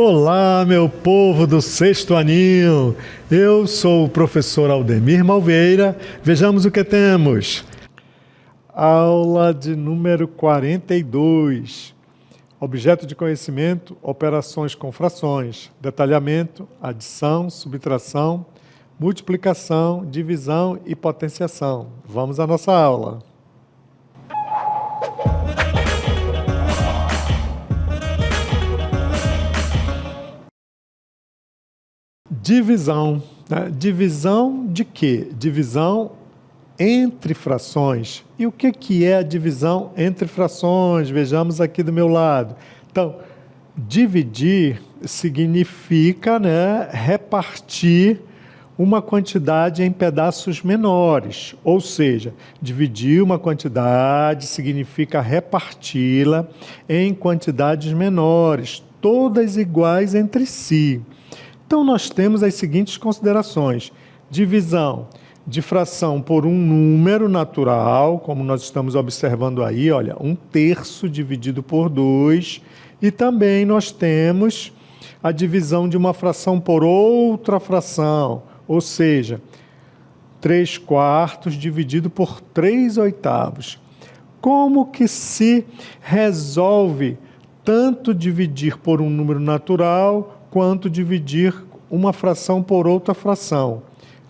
Olá, meu povo do sexto aninho! Eu sou o professor Aldemir Malveira. Vejamos o que temos. Aula de número 42. Objeto de conhecimento, operações com frações, detalhamento, adição, subtração, multiplicação, divisão e potenciação. Vamos à nossa aula. Divisão. Né? Divisão de quê? Divisão entre frações. E o que é a divisão entre frações? Vejamos aqui do meu lado. Então, dividir significa, repartir uma quantidade em pedaços menores. Ou seja, dividir uma quantidade significa reparti-la em quantidades menores, todas iguais entre si. Então, nós temos as seguintes considerações. Divisão de fração por um número natural, como nós estamos observando aí, olha, 1/3 dividido por 2. E também nós temos a divisão de uma fração por outra fração, ou seja, 3/4 dividido por 3/8. Como que se resolve tanto dividir por um número natural quanto dividir uma fração por outra fração?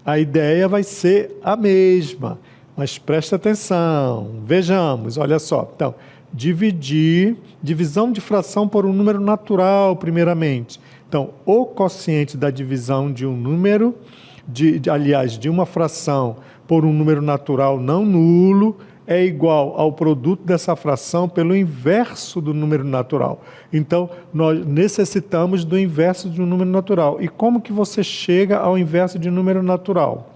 A ideia vai ser a mesma, mas presta atenção, vejamos, olha só. Então, divisão de fração por um número natural, primeiramente. Então, o quociente da divisão de um número, de uma fração por um número natural não nulo, é igual ao produto dessa fração pelo inverso do número natural. Então, nós necessitamos do inverso de um número natural. E como que você chega ao inverso de um número natural?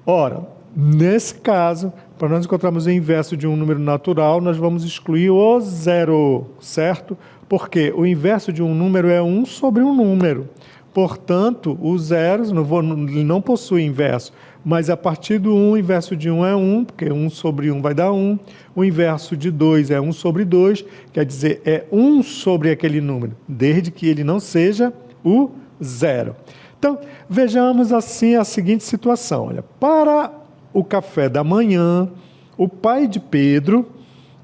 Ora, nesse caso, para nós encontrarmos o inverso de um número natural, nós vamos excluir o zero, certo? Porque o inverso de um número é 1 sobre um número. Portanto, o zero não possui inverso. Mas a partir do 1, o inverso de 1 é 1, porque 1 sobre 1 vai dar 1. O inverso de 2 é 1 sobre 2, quer dizer, é 1 sobre aquele número, desde que ele não seja o zero. Então, vejamos assim a seguinte situação. Olha, para o café da manhã, o pai de Pedro,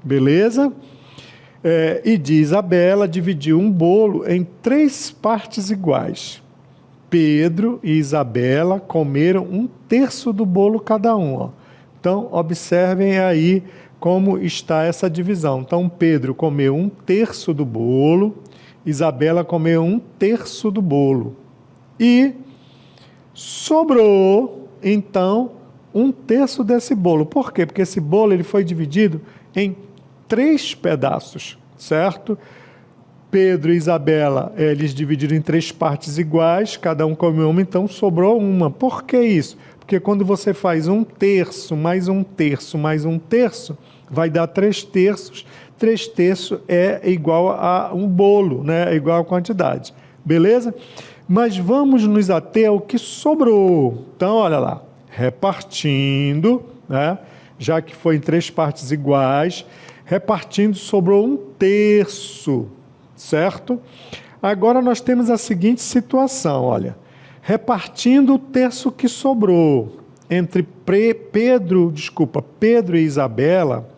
beleza? E de Isabela dividiu um bolo em 3 partes iguais. Pedro e Isabela comeram 1/3 do bolo cada um. Ó. Então, observem aí como está essa divisão. Então, Pedro comeu 1/3 do bolo, Isabela comeu 1/3 do bolo. E sobrou, então, 1/3 desse bolo. Por quê? Porque esse bolo ele foi dividido em 3 pedaços, certo? Pedro e Isabela, eles dividiram em 3 partes iguais, cada um comeu uma, então sobrou uma. Por que isso? Porque quando você faz 1/3 mais 1/3 mais 1/3, vai dar 3/3. 3/3 é igual a um bolo, né? É igual a quantidade. Beleza? Mas vamos nos ater ao que sobrou. Então, olha lá, repartindo, né? Já que foi em 3 partes iguais, repartindo sobrou 1/3. Certo? Agora nós temos a seguinte situação, olha. Repartindo o terço que sobrou entre Pedro e Isabela,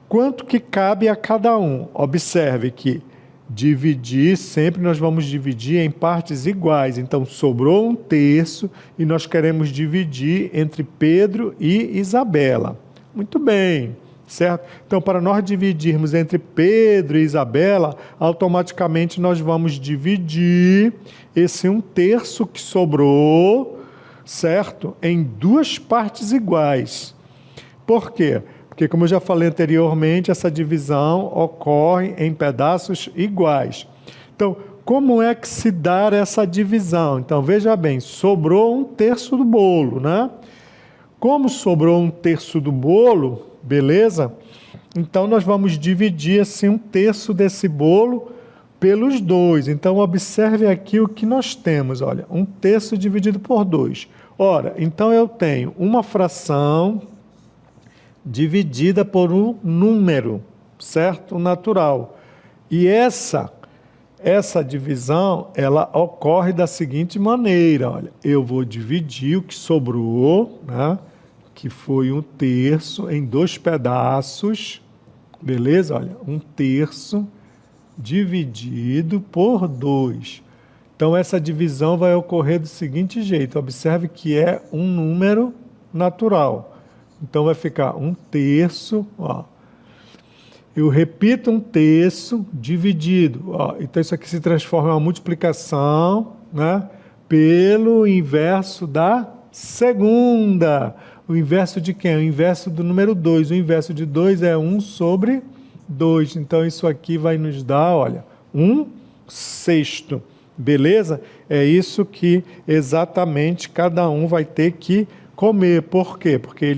quanto que cabe a cada um? Observe que dividir, sempre nós vamos dividir em partes iguais. Então, sobrou 1/3 e nós queremos dividir entre Pedro e Isabela. Muito bem. Certo? Então, para nós dividirmos entre Pedro e Isabela, automaticamente nós vamos dividir esse 1/3 que sobrou, certo? Em 2 partes iguais. Por quê? Porque, como eu já falei anteriormente, essa divisão ocorre em pedaços iguais. Então, como é que se dá essa divisão? Então, veja bem, sobrou 1/3 do bolo, né? Como sobrou 1/3 do bolo, beleza? Então, nós vamos dividir assim 1/3 desse bolo pelos 2. Então, observe aqui o que nós temos. Olha, 1/3 dividido por 2. Ora, então eu tenho uma fração dividida por um número, certo? Natural. E essa Essa divisão, ela ocorre da seguinte maneira, olha, eu vou dividir o que sobrou, né, que foi 1/3 em 2 pedaços, beleza? Olha, 1/3 dividido por 2. Então, essa divisão vai ocorrer do seguinte jeito, observe que é um número natural. Então, vai ficar 1/3, ó. Eu repito 1/3 dividido. Ó. Então, isso aqui se transforma em uma multiplicação, né, pelo inverso da segunda. O inverso de quem? O inverso do número 2. O inverso de 2 é 1/2. Então, isso aqui vai nos dar, olha, 1/6. Beleza? É isso que exatamente cada um vai ter que comer. Por quê? Porque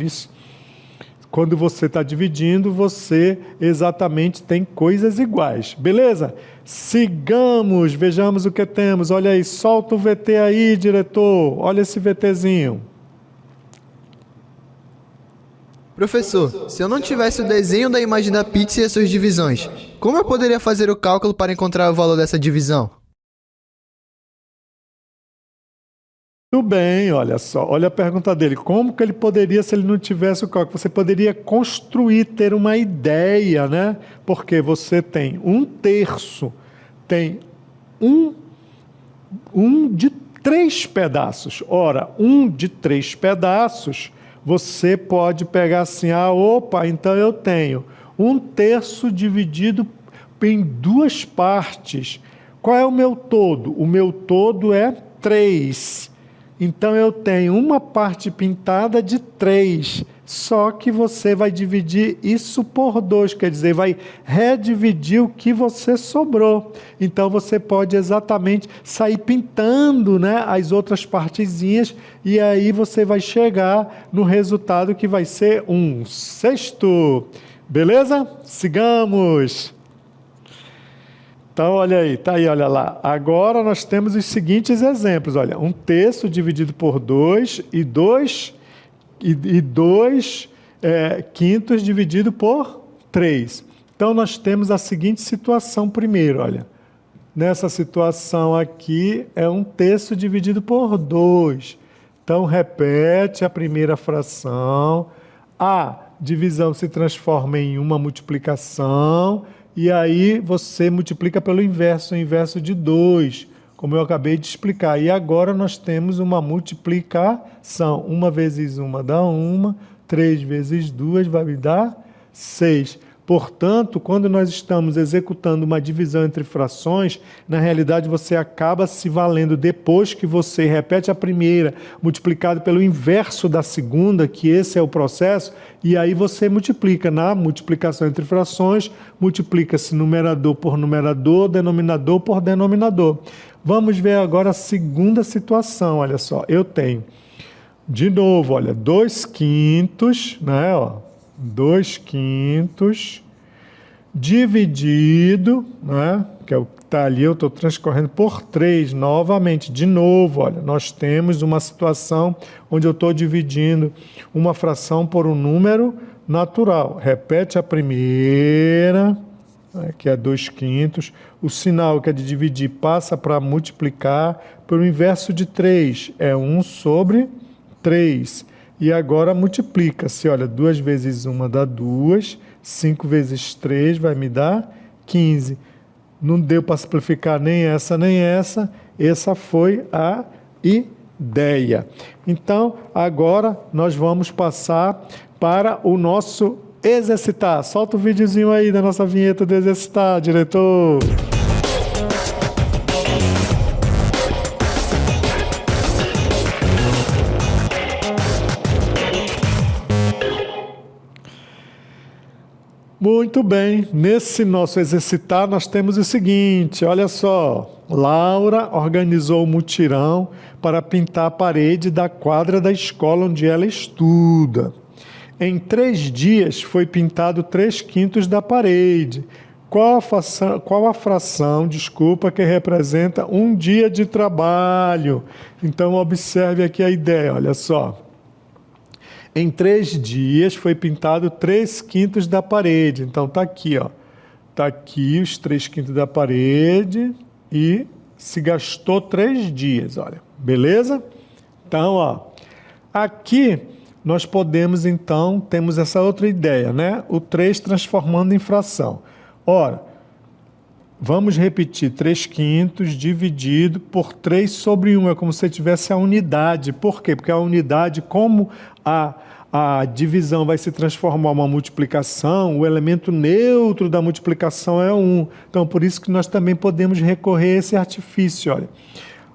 quando você está dividindo, você exatamente tem coisas iguais. Beleza? Sigamos, vejamos o que temos. Olha aí, solta o VT aí, diretor. Olha esse VTzinho. Professor, se eu não tivesse o desenho da imagem da pizza e as suas divisões, como eu poderia fazer o cálculo para encontrar o valor dessa divisão? Tudo bem, olha só, olha a pergunta dele. Como que ele poderia, se ele não tivesse o cálculo? Você poderia construir, ter uma ideia, né? Porque você tem 1/3, tem um de 3 pedaços. Ora, 1 de 3 pedaços, você pode pegar assim, opa, então eu tenho 1/3 dividido em 2 partes. Qual é o meu todo? O meu todo é 3. Então, eu tenho uma parte pintada de 3, só que você vai dividir isso por 2, quer dizer, vai redividir o que você sobrou. Então, você pode exatamente sair pintando, né, as outras partezinhas, e aí você vai chegar no resultado que vai ser 1/6. Beleza? Sigamos! Então, olha aí, tá aí, olha lá. Agora nós temos os seguintes exemplos, olha, 1/3 dividido por 2 e 2 quintos dividido por 3. Então, nós temos a seguinte situação primeiro, olha. Nessa situação aqui é 1/3 dividido por 2. Então, repete a primeira fração. A divisão se transforma em uma multiplicação. E aí você multiplica pelo inverso, o inverso de 2, como eu acabei de explicar. E agora nós temos uma multiplicação. 1 vezes 1 dá 1, 3 vezes 2 vai me dar 6. Portanto, quando nós estamos executando uma divisão entre frações, na realidade você acaba se valendo depois que você repete a primeira, multiplicado pelo inverso da segunda, que esse é o processo, e aí você multiplica. Na multiplicação entre frações, multiplica-se numerador por numerador, denominador por denominador. Vamos ver agora a segunda situação, olha só. Eu tenho, de novo, olha, 2 quintos, né, ó. 2 quintos dividido, né, que é o que está ali, eu estou transcorrendo por 3 novamente. De novo, olha, nós temos uma situação onde eu estou dividindo uma fração por um número natural. Repete a primeira, né, que é 2 quintos. O sinal que é de dividir passa para multiplicar. Pelo inverso de 3 é 1/3. E agora multiplica-se, olha, 2 vezes 1 dá 2, 5 vezes 3 vai me dar 15. Não deu para simplificar nem essa, essa foi a ideia. Então, agora nós vamos passar para o nosso exercitar. Solta o videozinho aí da nossa vinheta do exercitar, diretor. Muito bem, nesse nosso exercitar nós temos o seguinte, olha só, Laura organizou um mutirão para pintar a parede da quadra da escola onde ela estuda. Em 3 dias foi pintado 3 quintos da parede. Qual a fração, que representa um dia de trabalho? Então observe aqui a ideia, olha só. Em 3 dias foi pintado 3 quintos da parede. Então, está aqui, ó. Está aqui os 3 quintos da parede. e se gastou 3 dias, olha, beleza? Então, ó, aqui nós podemos, então, temos essa outra ideia, né? O 3 transformando em fração. Ora, vamos repetir, 3/5 dividido por 3 sobre 1, é como se tivesse a unidade. Por quê? Porque a unidade, como a divisão vai se transformar em uma multiplicação, o elemento neutro da multiplicação é 1. Então, por isso que nós também podemos recorrer a esse artifício, olha.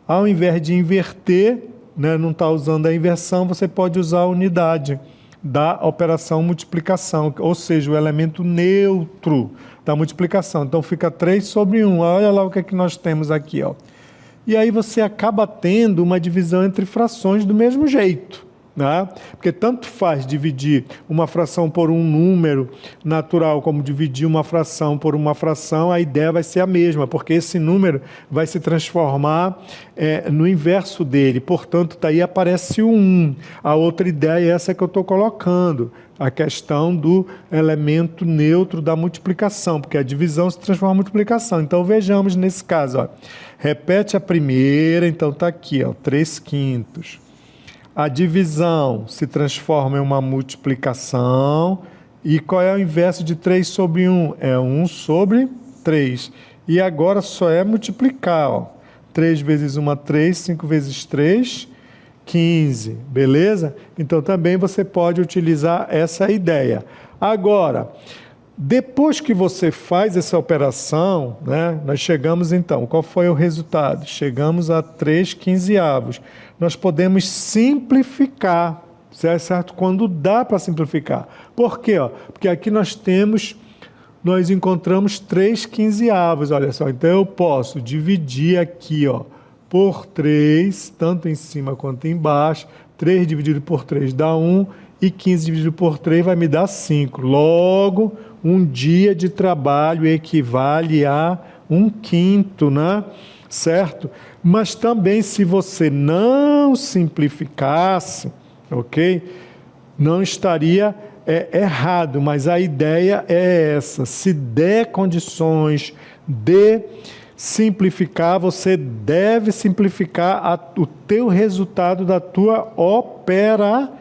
Ao invés de inverter, né, não está usando a inversão, você pode usar a unidade da operação multiplicação, ou seja, o elemento neutro da multiplicação. Então fica 3 sobre 1. Olha lá o que é que nós temos aqui, ó. E aí você acaba tendo uma divisão entre frações do mesmo jeito, né? Porque tanto faz dividir uma fração por um número natural como dividir uma fração por uma fração, a ideia vai ser a mesma, porque esse número vai se transformar no inverso dele, portanto, daí aparece o 1. A outra ideia é essa que eu estou colocando, a questão do elemento neutro da multiplicação, porque a divisão se transforma em multiplicação. Então, vejamos nesse caso, ó. Repete a primeira, então está aqui, ó, 3/5. A divisão se transforma em uma multiplicação. E qual é o inverso de 3 sobre 1? É 1 sobre 3. E agora só é multiplicar, ó. 3 vezes 1, 3, 5 vezes 3, 15, beleza? Então também você pode utilizar essa ideia. Agora, depois que você faz essa operação, né, nós chegamos então, qual foi o resultado? Chegamos a 3/15. Nós podemos simplificar, certo? Quando dá para simplificar. Por quê? Porque aqui nós encontramos 3/15, olha só. Então eu posso dividir aqui, ó, por 3, tanto em cima quanto embaixo. 3 dividido por 3 dá 1, e 15 dividido por 3 vai me dar 5. Logo, um dia de trabalho equivale a 1/5, né? Certo? Mas também, se você não simplificasse, ok? Não estaria errado, mas a ideia é essa. Se der condições de simplificar, você deve simplificar o teu resultado da tua operação.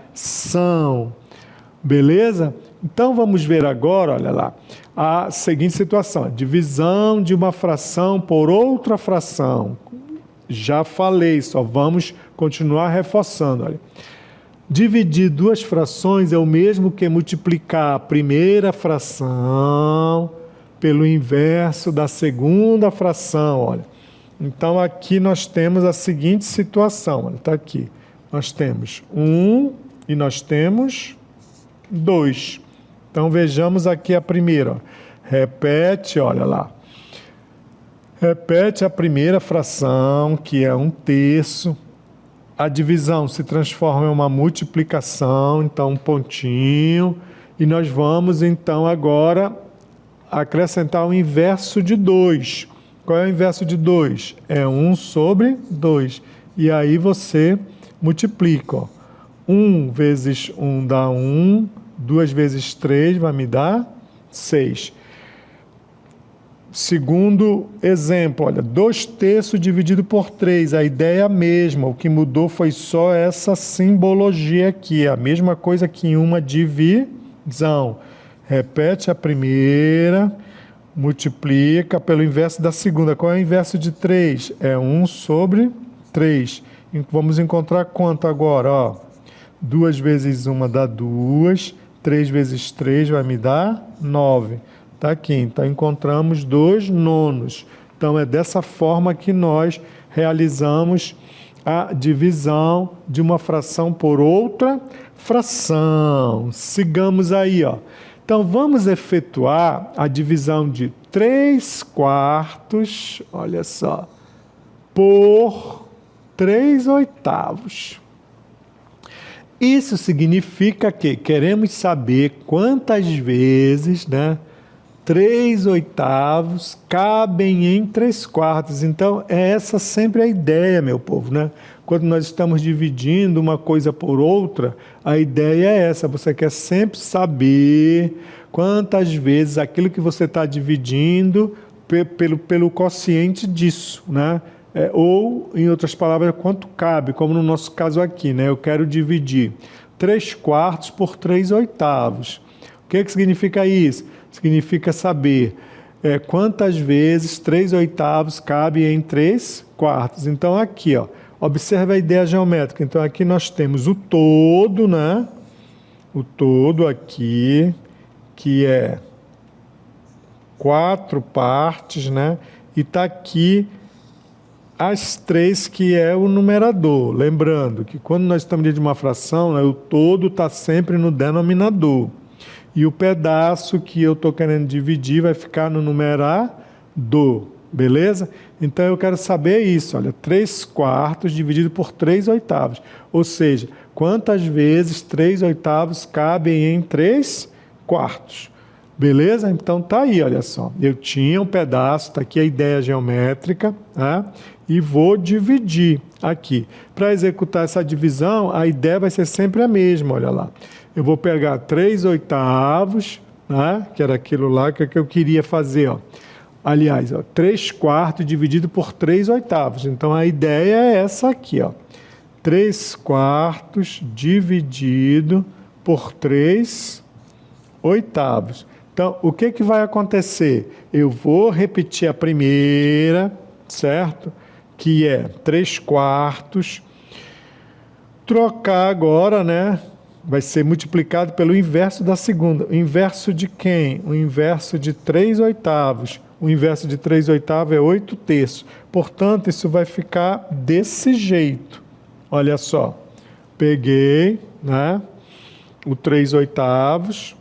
Beleza? Então vamos ver agora, olha lá, a seguinte situação: divisão de uma fração por outra fração. Já falei, só vamos continuar reforçando. Olha. Dividir 2 frações é o mesmo que multiplicar a primeira fração pelo inverso da segunda fração. Olha. Então aqui nós temos a seguinte situação. Olha, está aqui. Nós temos 1 e nós temos 2. Então vejamos aqui a primeira. Ó. Repete, olha lá. Repete a primeira fração, que é 1/3. A divisão se transforma em uma multiplicação, então um pontinho. E nós vamos, então, agora acrescentar o inverso de 2. Qual é o inverso de 2? É 1 sobre 2. E aí você multiplica. Ó. 1 vezes 1 dá 1. 2 vezes 3 vai me dar 6. Segundo exemplo, olha, 2/3 dividido por 3, a ideia é a mesma, o que mudou foi só essa simbologia aqui, a mesma coisa que em uma divisão. Repete a primeira, multiplica pelo inverso da segunda. Qual é o inverso de 3? É 1 sobre 3. Vamos encontrar quanto agora? Ó, 2 vezes 1 dá 2, 3 vezes 3 vai me dar 9. Está aqui, então encontramos 2/9. Então é dessa forma que nós realizamos a divisão de uma fração por outra fração. Sigamos aí, ó. Então vamos efetuar a divisão de 3/4, olha só, por 3/8. Isso significa que queremos saber quantas vezes, né, 3/8 cabem em 3/4. Então, é essa sempre a ideia, meu povo, né? Quando nós estamos dividindo uma coisa por outra, a ideia é essa. Você quer sempre saber quantas vezes aquilo que você está dividindo pelo quociente disso, né? Ou, em outras palavras, quanto cabe, como no nosso caso aqui, né? Eu quero dividir 3/4 por 3/8. O que significa isso? Significa saber quantas vezes 3/8 cabe em 3/4. Então, aqui, ó, observe a ideia geométrica. Então, aqui nós temos o todo, né? O todo aqui, que é 4 partes, né? E está aqui as 3, que é o numerador. Lembrando que quando nós estamos diante de uma fração, né, o todo está sempre no denominador. E o pedaço que eu estou querendo dividir vai ficar no numerador. Beleza? Então eu quero saber isso. Olha, 3/4 dividido por 3/8. Ou seja, quantas vezes 3/8 cabem em 3/4. Beleza? Então tá aí, olha só. Eu tinha um pedaço, tá aqui a ideia geométrica, tá? E vou dividir aqui. Para executar essa divisão, a ideia vai ser sempre a mesma, olha lá. Eu vou pegar 3/8, né? Que era aquilo lá que eu queria fazer, ó. Aliás, ó, 3/4 dividido por 3/8. Então a ideia é essa aqui, ó. 3/4 dividido por 3/8. Então, o que vai acontecer? Eu vou repetir a primeira, certo? Que é 3/4. Trocar agora, né? Vai ser multiplicado pelo inverso da segunda. O inverso de quem? O inverso de 3/8. O inverso de 3/8 é 8/3. Portanto, isso vai ficar desse jeito. Olha só. Peguei, né? O 3/8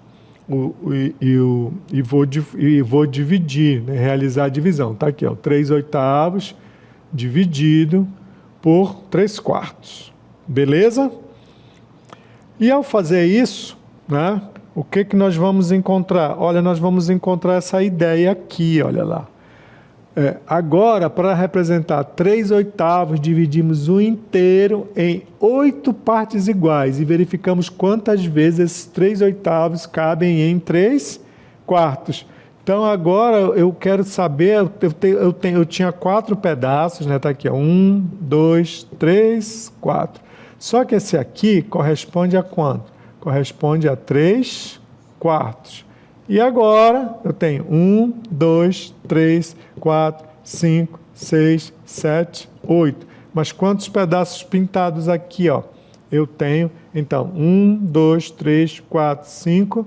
e vou dividir, né? Realizar a divisão. Está aqui, ó, 3/8 dividido por 3/4. Beleza? E ao fazer isso, né? O que nós vamos encontrar? Olha, nós vamos encontrar essa ideia aqui, olha lá. Agora, para representar 3/8, dividimos o inteiro em 8 partes iguais e verificamos quantas vezes esses 3/8 cabem em 3/4. Então, agora eu quero saber, eu tinha 4 pedaços, né? Tá aqui, ó, 1, 2, 3, 4. Só que esse aqui corresponde a quanto? Corresponde a 3/4. E agora eu tenho 1, 2, 3, 4, 5, 6, 7, 8. Mas quantos pedaços pintados aqui, ó? Eu tenho, então, 1, 2, 3, 4, 5,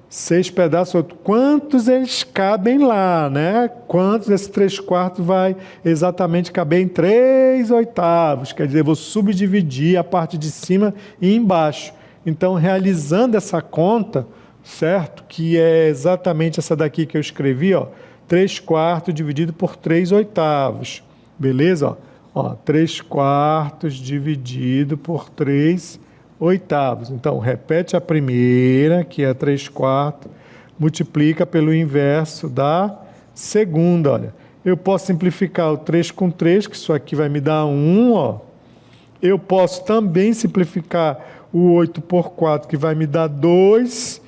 6 pedaços. Quantos eles cabem lá, né? Quantos esse 3/4 vai exatamente caber em 3/8? Quer dizer, eu vou subdividir a parte de cima e embaixo. Então, realizando essa conta, certo? Que é exatamente essa daqui que eu escrevi, ó. 3/4 dividido por 3/8. Beleza? Ó, 3/4 dividido por 3/8. Então, repete a primeira, que é 3/4, multiplica pelo inverso da segunda, olha. Eu posso simplificar o 3 com 3, que isso aqui vai me dar 1, ó. Eu posso também simplificar o 8 por 4, que vai me dar 2,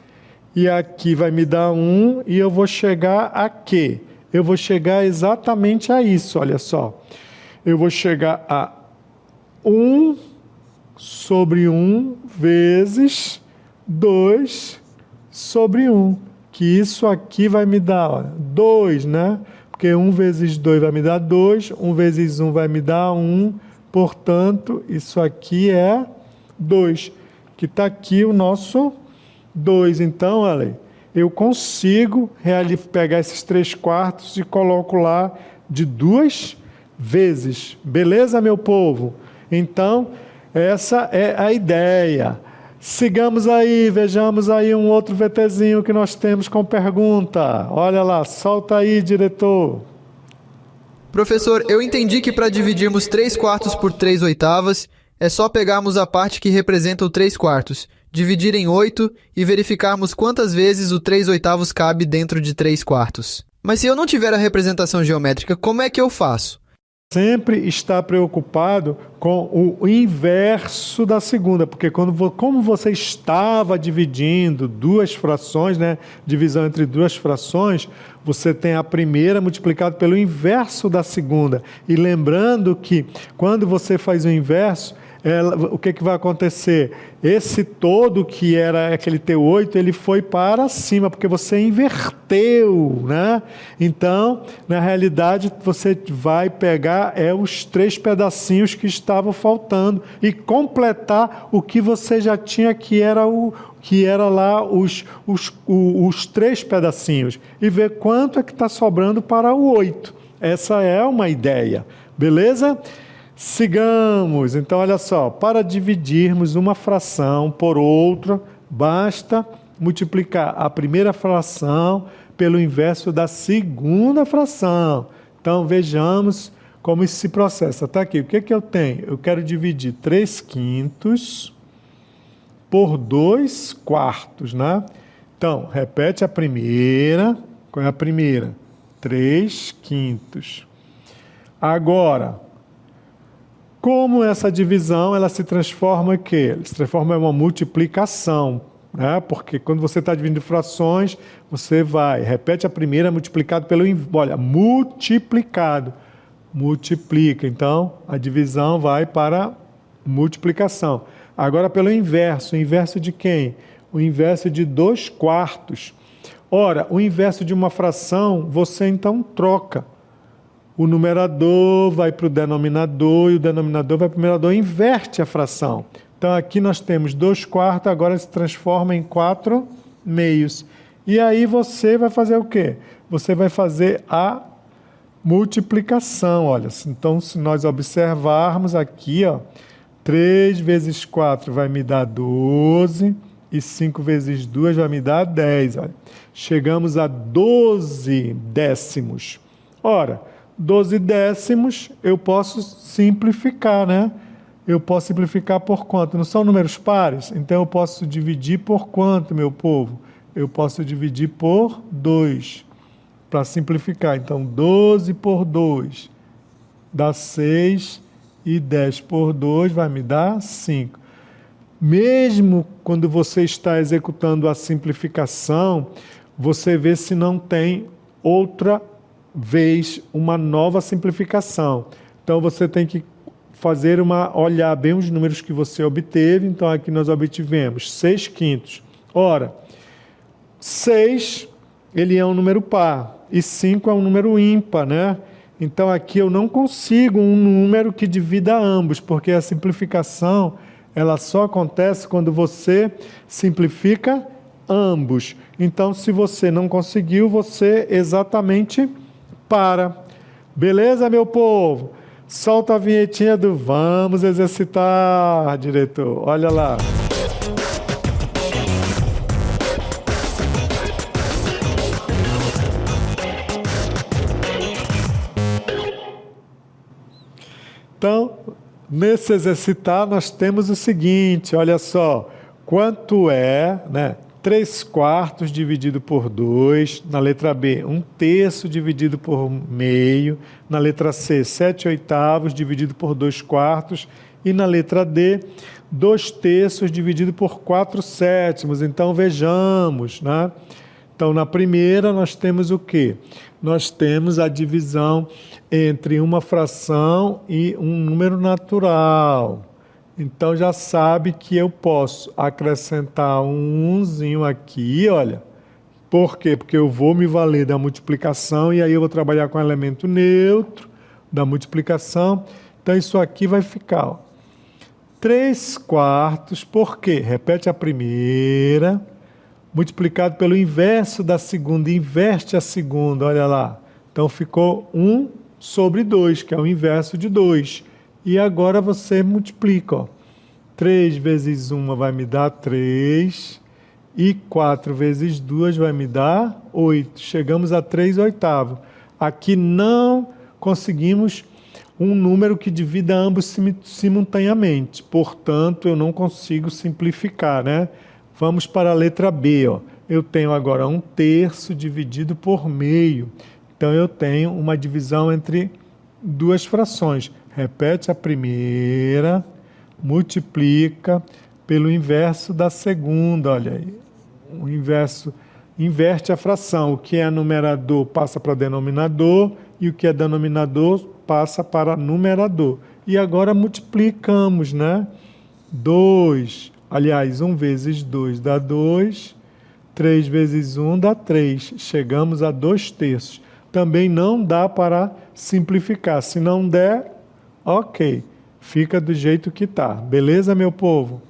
e aqui vai me dar 1, e eu vou chegar a quê? Eu vou chegar exatamente a isso, olha só. Eu vou chegar a 1 sobre 1 vezes 2 sobre 1, que isso aqui vai me dar, olha, 2, né? Porque 1 vezes 2 vai me dar 2, 1 vezes 1 vai me dar 1, portanto, isso aqui é 2, que está aqui o nosso 2. Então, olha, eu consigo pegar esses 3/4 e coloco lá de 2 vezes. Beleza, meu povo? Então, essa é a ideia. Sigamos aí, vejamos aí um outro VTzinho que nós temos com pergunta. Olha lá, solta aí, diretor. Professor, eu entendi que para dividirmos 3/4 por 3/8, é só pegarmos a parte que representa o 3/4, dividir em 8 e verificarmos quantas vezes o 3/8 cabe dentro de 3/4. Mas se eu não tiver a representação geométrica, como é que eu faço? sempre está preocupado com o inverso da segunda, porque como você estava dividindo duas frações, né, divisão entre duas frações, você tem a primeira multiplicada pelo inverso da segunda. E lembrando que quando você faz o inverso, o que vai acontecer? Esse todo que era aquele T8, ele foi para cima, porque você inverteu, né? Então, na realidade, você vai pegar os 3 pedacinhos que estavam faltando e completar o que você já tinha, que era lá os 3 pedacinhos, e ver quanto é que está sobrando para o 8. Essa é uma ideia, beleza? Sigamos. Então, olha só, para dividirmos uma fração por outra, basta multiplicar a primeira fração pelo inverso da segunda fração. Então, vejamos como isso se processa. Está aqui, o que eu tenho? Eu quero dividir 3/5 por 2/4, né? Então, repete a primeira. Qual é a primeira? 3/5. Agora, como essa divisão ela se transforma em quê? Ela se transforma em uma multiplicação, né? Porque quando você está dividindo frações, você repete a primeira multiplicado pelo... Olha, multiplicado. Multiplica. Então, a divisão vai para multiplicação. Agora, pelo inverso. O inverso de quem? O inverso de 2/4. Ora, o inverso de uma fração, você então troca. O numerador vai para o denominador e o denominador vai para o numerador, inverte a fração. Então, aqui nós temos 2/4, agora se transforma em 4/2. E aí você vai fazer o quê? Você vai fazer a multiplicação. Olha, então, se nós observarmos aqui, 3 vezes 4 vai me dar 12 e 5 vezes 2 vai me dar 10. Olha. Chegamos a 12 décimos. Ora, 12 décimos eu posso simplificar, né? Eu posso simplificar por quanto? Não são números pares? Então eu posso dividir por quanto, meu povo? Eu posso dividir por 2, para simplificar. Então, 12 por 2 dá 6 e 10 por 2 vai me dar 5. Mesmo quando você está executando a simplificação, você vê se não tem outra vez uma nova simplificação. Então você tem que olhar bem os números que você obteve. Então aqui nós obtivemos 6/5. Ora, 6 ele é um número par e 5 é um número ímpar, né? Então aqui eu não consigo um número que divida ambos, porque a simplificação ela só acontece quando você simplifica ambos. Então, se você não conseguiu, você exatamente para. Beleza, meu povo? Solta a vinhetinha do Vamos Exercitar, diretor. Olha lá. Então, nesse exercitar, nós temos o seguinte, olha só. Quanto é, né? 3/4 dividido por 2, na letra B, 1/3 dividido por meio, na letra C, 7/8 dividido por 2/4, e na letra D, 2/3 dividido por 4/7. Então, vejamos, né? Então, na primeira, nós temos o quê? Nós temos a divisão entre uma fração e um número natural. Então, já sabe que eu posso acrescentar um 1zinho aqui, olha. Por quê? Porque eu vou me valer da multiplicação e aí eu vou trabalhar com o elemento neutro da multiplicação. Então, isso aqui vai ficar 3/4, por quê? Repete a primeira, multiplicado pelo inverso da segunda, inverte a segunda, olha lá. Então, ficou 1/2, que é o inverso de 2. E agora você multiplica, 3 vezes 1 vai me dar 3, e 4 vezes 2 vai me dar 8. Chegamos a 3/8. Aqui não conseguimos um número que divida ambos simultaneamente, portanto, eu não consigo simplificar, né? Vamos para a letra B, Eu tenho agora 1/3 dividido por meio. Então, eu tenho uma divisão entre duas frações. Repete a primeira, multiplica pelo inverso da segunda, olha aí. O inverso inverte a fração. O que é numerador passa para denominador e o que é denominador passa para numerador. E agora multiplicamos, né? 2, aliás, 1 vezes 2 dá 2, 3 vezes 1 dá 3. Chegamos a 2/3. Também não dá para simplificar. Se não der, ok, fica do jeito que está. Beleza, meu povo?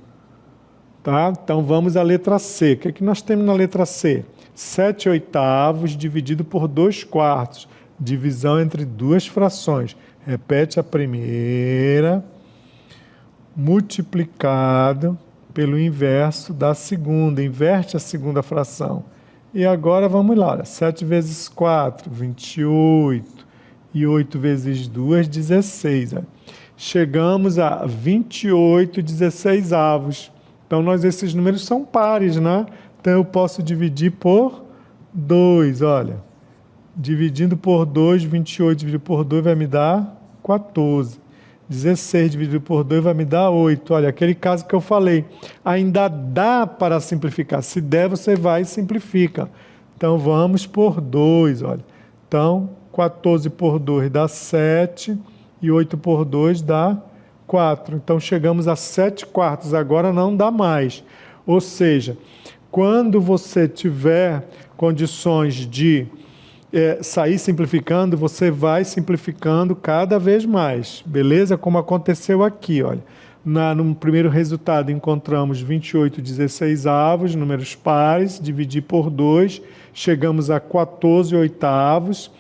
Tá? Então vamos à letra C. O que é que nós temos na letra C? 7/8 dividido por 2/4. Divisão entre duas frações. Repete a primeira, multiplicado pelo inverso da segunda. Inverte a segunda fração. E agora vamos lá. Olha, 7 vezes 4, 28. E 8 vezes 2, 16. Olha. Chegamos a 28/16. Então, esses números são pares, né? Então, eu posso dividir por 2, olha. Dividindo por 2, 28 dividido por 2 vai me dar 14. 16 dividido por 2 vai me dar 8. Olha, aquele caso que eu falei. Ainda dá para simplificar. Se der, você vai e simplifica. Então, vamos por 2, olha. Então, 14 por 2 dá 7 e 8 por 2 dá 4. Então, chegamos a 7/4. Agora não dá mais. Ou seja, quando você tiver condições de sair simplificando, você vai simplificando cada vez mais. Beleza? Como aconteceu aqui, olha. No primeiro resultado, encontramos 28/16, números pares, dividir por 2, chegamos a 14/8.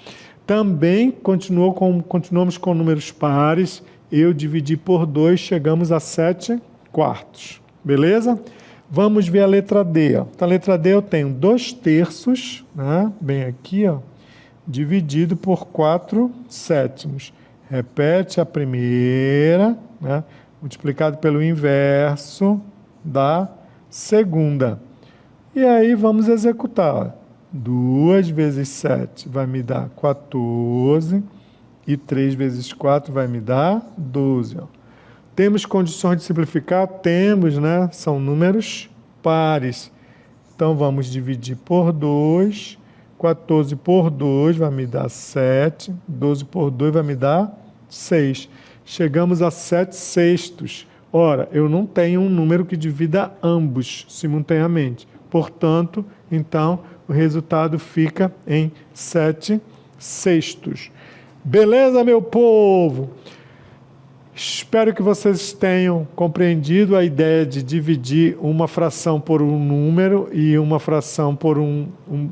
Também continuamos com números pares, eu dividi por 2, chegamos a 7/4. Beleza? Vamos ver a letra D. Ó. Na letra D eu tenho 2/3, né? Bem aqui, ó, dividido por 4/7. Repete a primeira, né? Multiplicado pelo inverso da segunda. E aí vamos executar. Ó. 2 vezes 7 vai me dar 14 e 3 vezes 4 vai me dar 12. Ó. Temos condições de simplificar? Temos, né? São números pares. Então, vamos dividir por 2. 14 por 2 vai me dar 7. 12 por 2 vai me dar 6. Chegamos a 7/6. Ora, eu não tenho um número que divida ambos simultaneamente. Portanto, então, o resultado fica em 7/6. Beleza, meu povo? Espero que vocês tenham compreendido a ideia de dividir uma fração por um número e uma fração por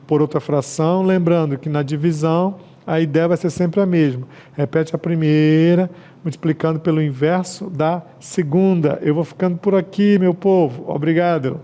outra fração. Lembrando que na divisão a ideia vai ser sempre a mesma. Repete a primeira, multiplicando pelo inverso da segunda. Eu vou ficando por aqui, meu povo. Obrigado.